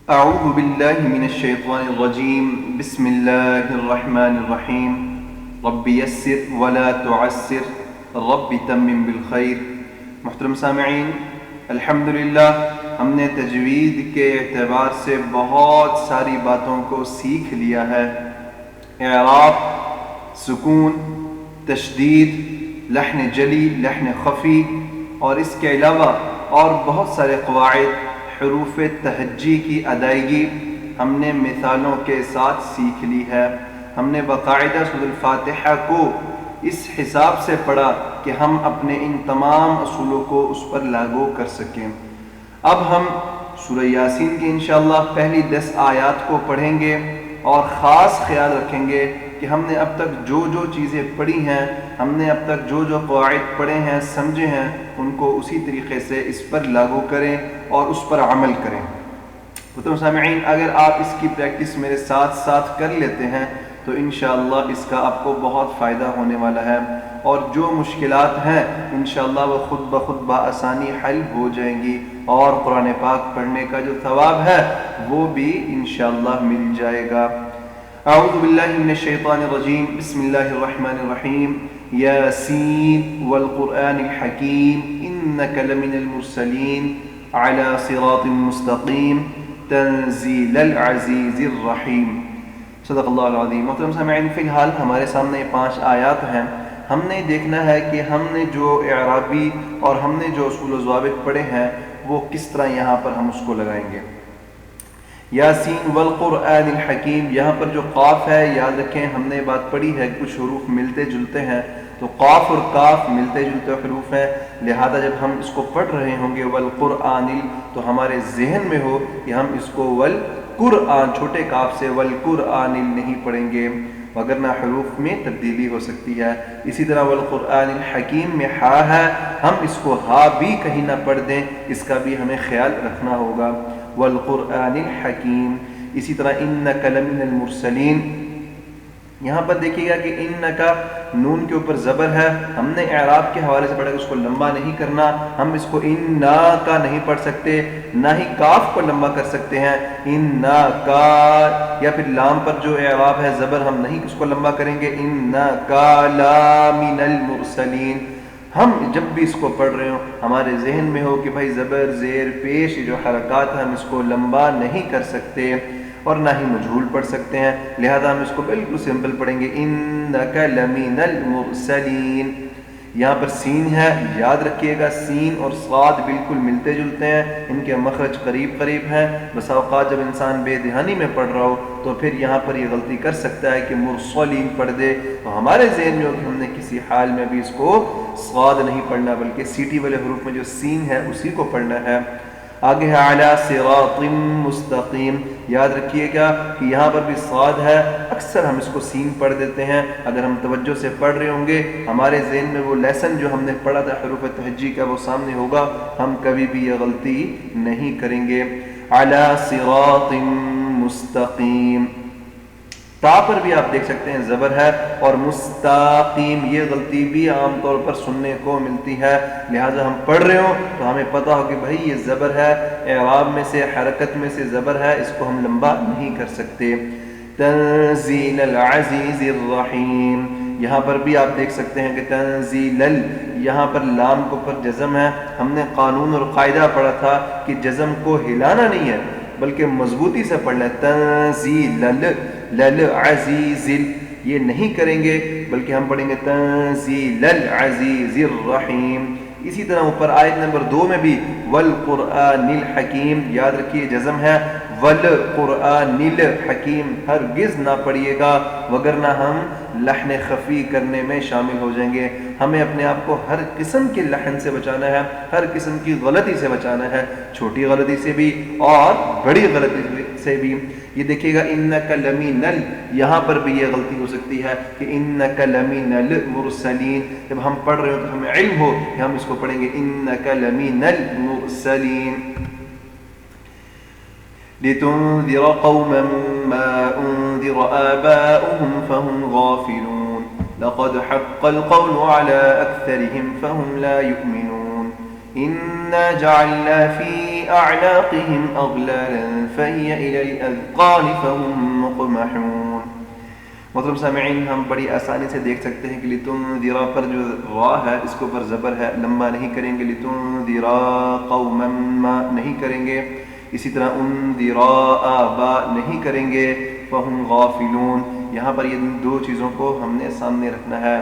اعوذ باللہ من الشیطان الرجیم بسم اللہ الرحمن الرحیم رب یسر ولا تعسر رب تمم بالخیر۔ محترم سامعین، الحمدللہ ہم نے تجوید کے اعتبار سے بہت ساری باتوں کو سیکھ لیا ہے۔ اعراب، سکون، تشدید، لحن جلی، لحن خفی، اور اس کے علاوہ اور بہت سارے قواعد، حروف تہجی کی ادائیگی ہم نے مثالوں کے ساتھ سیکھ لی ہے۔ ہم نے باقاعدہ سورۃ الفاتحہ کو اس حساب سے پڑھا کہ ہم اپنے ان تمام اصولوں کو اس پر لاگو کر سکیں۔ اب ہم سورہ یاسین کی انشاءاللہ پہلی 10 آیات کو پڑھیں گے اور خاص خیال رکھیں گے کہ ہم نے اب تک جو چیزیں پڑھی ہیں، ہم نے اب تک جو قواعد پڑھے ہیں، سمجھے ہیں، ان کو اسی طریقے سے اس پر لاگو کریں اور اس پر عمل کریں۔ محترم سامعین، اگر آپ اس کی پریکٹس میرے ساتھ ساتھ کر لیتے ہیں تو انشاءاللہ اس کا آپ کو بہت فائدہ ہونے والا ہے، اور جو مشکلات ہیں انشاءاللہ وہ خود بخود بآسانی حل ہو جائیں گی، اور قرآن پاک پڑھنے کا جو ثواب ہے وہ بھی انشاءاللہ مل جائے گا۔ اعوذ باللہ من الشیطان الرجیم بسم اللہ الرحمن الرحیم یاسین والقرآن الحکیم انک لمن المرسلین علی صراط مستقیم تنزیل العزیز الرحیم۔ صدق اللہ العظیم۔ محترم سامعین، فی الحال ہمارے سامنے یہ 5 آیات ہیں۔ ہم نے دیکھنا ہے کہ ہم نے جو اعرابی اور ہم نے جو اصول و ضوابط پڑھے ہیں وہ کس طرح یہاں پر ہم اس کو لگائیں گے۔ یاسین والقرآن الحکیم، یہاں پر جو قاف ہے، یاد رکھیں ہم نے بات پڑھی ہے کچھ حروف ملتے جلتے ہیں، تو قاف اور کاف ملتے جلتے حروف ہیں، لہذا جب ہم اس کو پڑھ رہے ہوں گے والقرآن، تو ہمارے ذہن میں ہو کہ ہم اس کو والقرآن چھوٹے کاف سے والقرآن نہیں پڑھیں گے، وگرنہ حروف میں تبدیلی ہو سکتی ہے۔ اسی طرح والقرآن الحکیم میں ہا ہے، ہم اس کو ہا بھی کہیں نہ پڑھ دیں، اس کا بھی ہمیں خیال رکھنا ہوگا۔ والقرآن الحکیم۔ اسی طرح انک لمن المرسلین، یہاں پر دیکھیے گا کہ انکا نون کے اوپر زبر ہے، ہم نے اعراب کے حوالے سے پڑھا کہ اس کو لمبا نہیں کرنا، ہم اس کو انا کا نہیں پڑھ سکتے، نہ ہی کاف کو لمبا کر سکتے ہیں انا کا، یا پھر لام پر جو اعراب ہے زبر، ہم نہیں اس کو لمبا کریں گے انکا لا من المرسلین۔ ہم جب بھی اس کو پڑھ رہے ہوں ہمارے ذہن میں ہو کہ بھائی زبر زیر پیش جو حرکات ہیں ہم اس کو لمبا نہیں کر سکتے اور نہ ہی مجہول پڑھ سکتے ہیں، لہذا ہم اس کو بالکل سمپل پڑھیں گے انک لمن المرسلین۔ یہاں پر سین ہے، یاد رکھیے گا سین اور صاد بالکل ملتے جلتے ہیں، ان کے مخرج قریب قریب ہیں۔ بس اوقات جب انسان بے دہانی میں پڑھ رہا ہو تو پھر یہاں پر یہ غلطی کر سکتا ہے کہ مرسلین پڑھ دے، تو ہمارے ذہن میں ہو کہ ہم نے کسی حال میں بھی اس کو صاد نہیں پڑھنا، بلکہ سیٹی والے حروف میں جو سین ہے اسی کو پڑھنا ہے۔ آگے ہے علی صراط مستقیم، یاد رکھیے گا کہ یہاں پر بھی صاد ہے، اکثر ہم اس کو سین پڑھ دیتے ہیں، اگر ہم توجہ سے پڑھ رہے ہوں گے ہمارے ذہن میں وہ لیسن جو ہم نے پڑھا تھا حروف تہجی کا وہ سامنے ہوگا، ہم کبھی بھی یہ غلطی نہیں کریں گے۔ علی صراط مستقیم، تا پر بھی آپ دیکھ سکتے ہیں زبر ہے، اور مستقیم یہ غلطی بھی عام طور پر سننے کو ملتی ہے، لہٰذا ہم پڑھ رہے ہوں تو ہمیں پتہ ہو کہ بھائی یہ زبر ہے، اعراب میں سے حرکت میں سے زبر ہے، اس کو ہم لمبا نہیں کر سکتے۔ تنزیل العزیز الرحیم، یہاں پر بھی آپ دیکھ سکتے ہیں کہ تنزیل یہاں پر لام کو پر جزم ہے، ہم نے قانون اور قاعدہ پڑھا تھا کہ جزم کو ہلانا نہیں ہے بلکہ مضبوطی سے پڑھنا ہے، تنزیل العزیز، یہ نہیں کریں گے بلکہ ہم پڑھیں گے تنزیل العزیز الرحیم۔ اسی طرح اوپر آیت نمبر 2 میں بھی والقرآن الحکیم، یاد رکھیے جزم ہے، والقرآن الحکیم ہرگز نہ پڑھیے گا وگرنہ ہم لحن خفی کرنے میں شامل ہو جائیں گے۔ ہمیں اپنے آپ کو ہر قسم کے لحن سے بچانا ہے، ہر قسم کی غلطی سے بچانا ہے، چھوٹی غلطی سے بھی اور بڑی غلطی سے بھی۔ یہ دیکھیے گا انک لمن یہاں پر بھی یہ غلطی ہو سکتی ہے کہ انک لمن المرسلین، جب ہم پڑھ رہے ہو تو ہمیں علم ہو کہ ہم اس کو پڑھیں گے انک لمن المرسلین۔ لتنذر قوما ما انذر آباؤهم فهم غافلون لقد حق القول على أكثرهم فهم لا يؤمنون۔ إنا جعلنا في أعناقهم أغلالا فهي إلى الأذقان فهم مقمحون. محترم سامعین، ہم بڑی آسانی سے دیکھ سکتے ہیں کہ لتنذرا پر جو را ہے اس کے اوپر زبر ہے، لما نہیں کریں گے، لتنذرا قوما ما نہیں کریں گے، اسی طرح انذرا آبا نہیں کریں گے، فہم غافلون، یہاں پر یہ دو چیزوں کو ہم نے سامنے رکھنا ہے.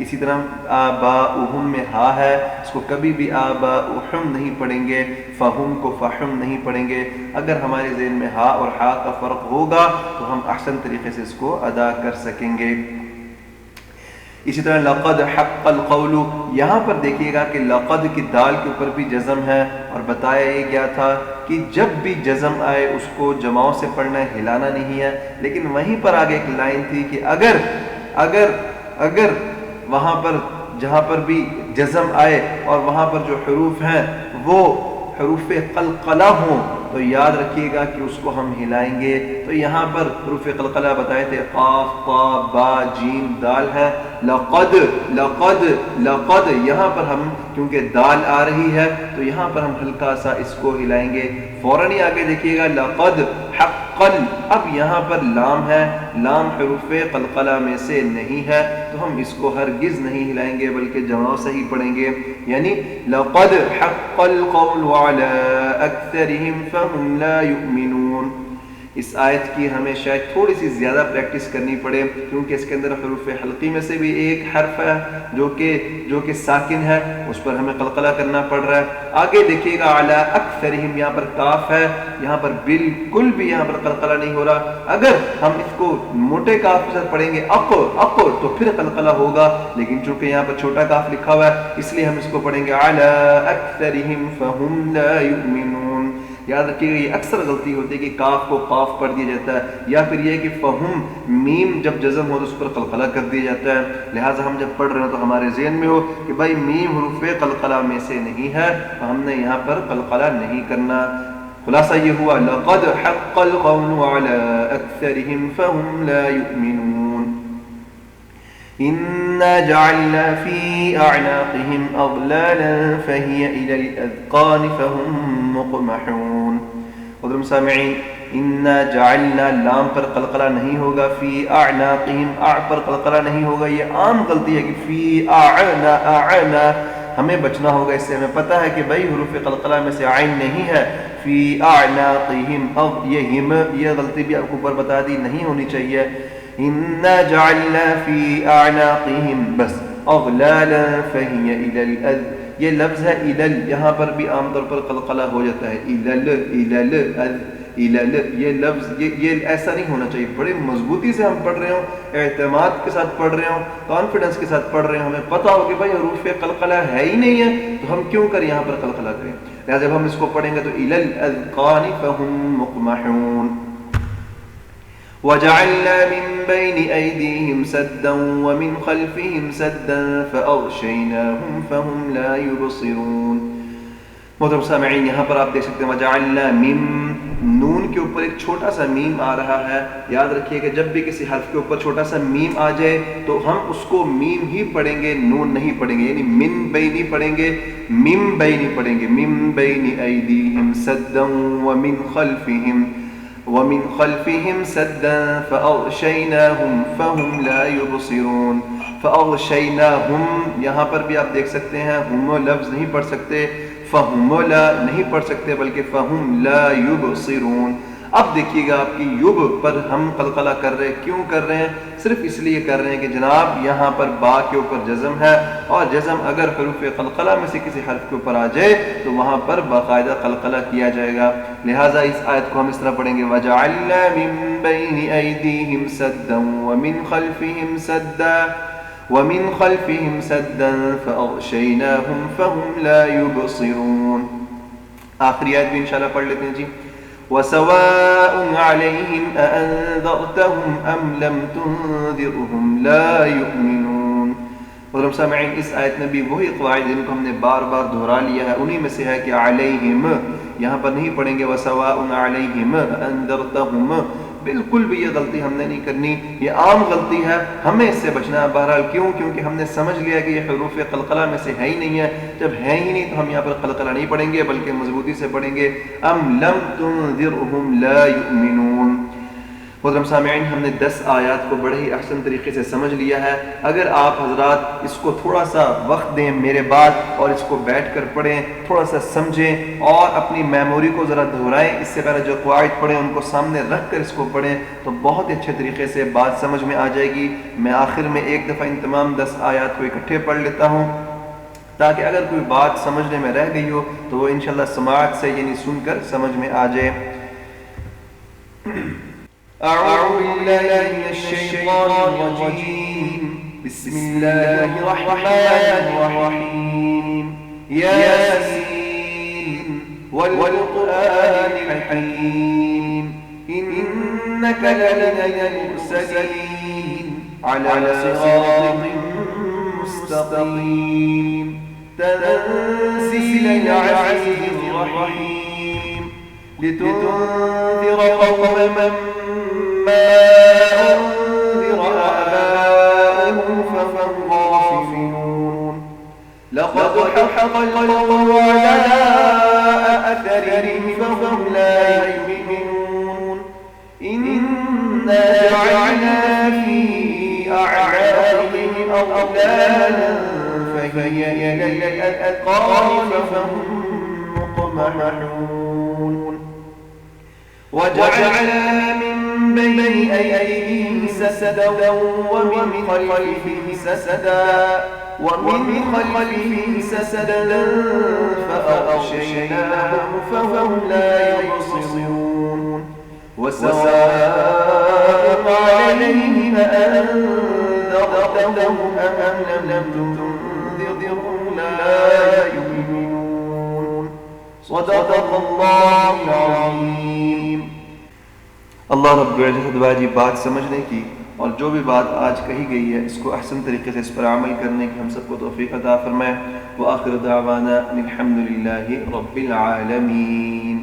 اسی طرح آباؤہم میں ہا ہے، اس کو کبھی بھی آباؤہم نہیں پڑھیں گے، فہم کو فہم نہیں پڑھیں گے. اگر ہمارے ذہن میں ہا اور ہا کا فرق ہوگا تو ہم احسن طریقے سے اس کو ادا کر سکیں گے. اسی طرح لقد حق القول، یہاں پر دیکھیے گا کہ لقد کی دال کے اوپر بھی جزم ہے، اور بتایا یہ گیا تھا کہ جب بھی جزم آئے اس کو جماؤں سے پڑھنا ہے، ہلانا نہیں ہے. لیکن وہیں پر آگے ایک لائن تھی کہ اگر وہاں پر جہاں پر بھی جزم آئے اور وہاں پر جو حروف ہیں وہ حروف قلقلہ ہوں تو یاد رکھیے گا کہ اس کو ہم ہلائیں گے. تو یہاں پر حروف قلقلہ بتائے تھے، قاف، طا، با، جیم، دال ہے. لقد لقد لقد یہاں پر ہم کیونکہ دال آ رہی ہے تو یہاں پر ہم ہلکا سا اس کو ہلائیں گے. فوراً ہی آگے دیکھیے گا لقد حقا، اب یہاں پر لام ہے، لام حروف قلقلہ میں سے نہیں ہے تو ہم اس کو ہرگز نہیں ہلائیں گے بلکہ جمع سے ہی پڑھیں گے. یعنی لقد حق القول على اکثرهم فهم لا يؤمنون. اس آیت کی ہمیں شاید تھوڑی سی زیادہ پریکٹس کرنی پڑے کیونکہ اس کے اندر حروف حلقی میں سے بھی ایک حرف ہے جو کہ ساکن ہے، اس پر ہمیں قلقلہ کرنا پڑ رہا ہے. آگے دیکھیے گا علی اکثرہم، یہاں پر کاف ہے، یہاں پر بالکل بھی یہاں پر قلقلہ نہیں ہو رہا. اگر ہم اس کو موٹے کاف کے ساتھ پڑھیں گے اق تو پھر قلقلہ ہوگا، لیکن چونکہ یہاں پر چھوٹا کاف لکھا ہوا ہے اس لیے ہم اس کو پڑھیں گے علی اکثرہم فہم لا یؤمنون. یاد رکھیے گا یہ اکثر غلطی ہوتی ہے کہ کاف کو قاف پڑھ دیا جاتا ہے، یا پھر یہ کہ فہم میم جب جزم ہو تو اس پر قلقلہ کر دیا جاتا ہے. لہٰذا ہم جب پڑھ رہے ہیں تو ہمارے ذہن میں ہو کہ بھائی میم حروف قلقلہ میں سے نہیں ہے تو ہم نے یہاں پر قلقلہ نہیں کرنا. خلاصہ یہ ہوا لقد حق القول على اکثرهم فهم لا يؤمنون. إنا جعلنا في أعناقهم أغلالا فهي إلى الأذقان فهم مقمحون. حضرم سامعین، انا جعلنا لام پر قلقلہ نہیں ہوگا، فی اعناقہم اع پر قلقلہ نہیں ہوگا. یہ عام غلطی ہے کہ فی اعنا ہمیں بچنا ہوگا. اس سے ہمیں پتہ ہے کہ بھائی حروف قلقلہ میں سے عین نہیں ہے. فی اعناقہم یہ غلطی بھی آپ کو اوپر بتا دی نہیں ہونی چاہیے. انا جعلنا فی اعناقہم بس اغلالا فہی الی الاذ، یہ لفظ ہے الل، یہاں پر بھی عام طور پر قلقلہ ہو جاتا ہے. یہ لفظ یہ ایسا نہیں ہونا چاہیے. بڑے مضبوطی سے ہم پڑھ رہے ہوں، اعتماد کے ساتھ پڑھ رہے ہوں، کانفیڈنس کے ساتھ پڑھ رہے ہوں، ہمیں پتہ ہو کہ بھائی حروف قلقلہ ہے ہی نہیں ہے تو ہم کیوں کر یہاں پر قلقلہ کریں. لہٰذا جب ہم اس کو پڑھیں گے تو الی الاذقان فهم مقمحون. وجعلنا من بين أيديهم سدا ومن خلفهم سدا فأغشيناهم فهم لا يبصرون. محترم سامعین، یہاں پر آپ دیکھ سکتے ہیں وجعلنا من، نون کے اوپر ایک چھوٹا سا میم آ رہا ہے. یاد رکھیے کہ جب بھی کسی حرف کے اوپر چھوٹا سا میم آ جائے تو ہم اس کو میم ہی پڑھیں گے، نون نہیں پڑھیں گے. یعنی من بینی پڑھیں گے، مم بینی پڑھیں گے. من بین ایدیہم سدا ومن خلفهم سدا فأغشيناهم فهم لا يبصرون. فأغشيناهم یہاں پر بھی آپ دیکھ سکتے ہیں ہم لفظ نہیں پڑھ سکتے، فہم لا نہیں پڑھ سکتے بلکہ فہم لا يبصرون. اب دیکھیے گا آپ کی یب پر ہم قلقلہ کر رہے ہیں. کیوں کر رہے ہیں؟ صرف اس لیے کر رہے ہیں کہ جناب یہاں پر با کے اوپر جزم ہے، اور جزم اگر حروف قلقلہ میں سے کسی حرف کے اوپر آ جائے تو وہاں پر باقاعدہ قلقلہ کیا جائے گا. لہٰذا اس آیت کو ہم اس طرح پڑھیں گے وَجَعَلْنَا مِن بَيْنِ أَيْدِيهِمْ سَدًّا وَمِنْ خَلْفِهِمْ سَدًّا فَأَغْشَيْنَاهُمْ فَهُمْ لَا يُبْصِرُونَ. آخری آیت بھی انشاءاللہ پڑھ لیتے ہیں جی. وَسَوَاءٌ عَلَيْهِمْ أَأَنذَرْتَهُمْ أَمْ لَمْ تُنذِرْهُمْ لَا يُؤْمِنُونَ. اور سامعین، اس آیت میں بھی وہی قواعد جن کو ہم نے بار بار دہرا لیا ہے انہی میں سے ہے کہ علیہم یہاں پر نہیں پڑھیں گے وَسَوَاءٌ عَلَيْهِمْ أَنذَرْتَهُمْ، بالکل بھی یہ غلطی ہم نے نہیں کرنی، یہ عام غلطی ہے، ہمیں اس سے بچنا ہے۔ بہرحال کیوں؟ کیونکہ ہم نے سمجھ لیا کہ یہ حروف قلقلہ میں سے ہے ہی نہیں ہے۔ جب ہے ہی نہیں تو ہم یہاں پر قلقلہ نہیں پڑھیں گے بلکہ مضبوطی سے پڑھیں گے، ام لم تنذرهم لا یؤمنون۔ محترم سامعین، ہم نے 10 آیات کو بڑے ہی احسن طریقے سے سمجھ لیا ہے۔ اگر آپ حضرات اس کو تھوڑا سا وقت دیں میرے بعد اور اس کو بیٹھ کر پڑھیں، تھوڑا سا سمجھیں اور اپنی میموری کو ذرا دہرائیں، اس سے پہلے جو قواعد پڑھیں ان کو سامنے رکھ کر اس کو پڑھیں تو بہت اچھے طریقے سے بات سمجھ میں آ جائے گی۔ میں آخر میں ایک دفعہ ان تمام 10 آیات کو اکٹھے پڑھ لیتا ہوں تاکہ اگر کوئی بات سمجھنے میں رہ گئی ہو تو وہ انشاءاللہ سماعت سے یعنی سن کر سمجھ میں آ جائے۔ اعوذ باللہ من الشیطان الرجیم، بسم اللہ الرحمن الرحیم، یاسین والقرآن الحکیم، انک لمن المرسلین علی صراط مستقیم، تنزیل العزیز الرحیم، لتنذر قوما ما أنذر آباؤهم فهم غافلون، لقد حق القول على أثرهم فهم لا يؤمنون، إنا جعلنا في أعناقهم أغلالا فهي إلى الأذقان فهم مقمحون، وجعلنا من بين أيديهم سدا ومن خلفهم سدا فأغشيناهم فهم لا يبصرون، وسواء عليهم أأنذرتهم أم لم تنذرهم لا يؤمنون۔ صدق اللہ العظیم۔ اللہ رب العزت دعا جی بات سمجھنے کی اور جو بھی بات آج کہی گئی ہے اس کو احسن طریقے سے اس پر عمل کرنے کی ہم سب کو توفیق عطا فرمائے۔ وآخر دعوانا الحمد للہ رب العالمین۔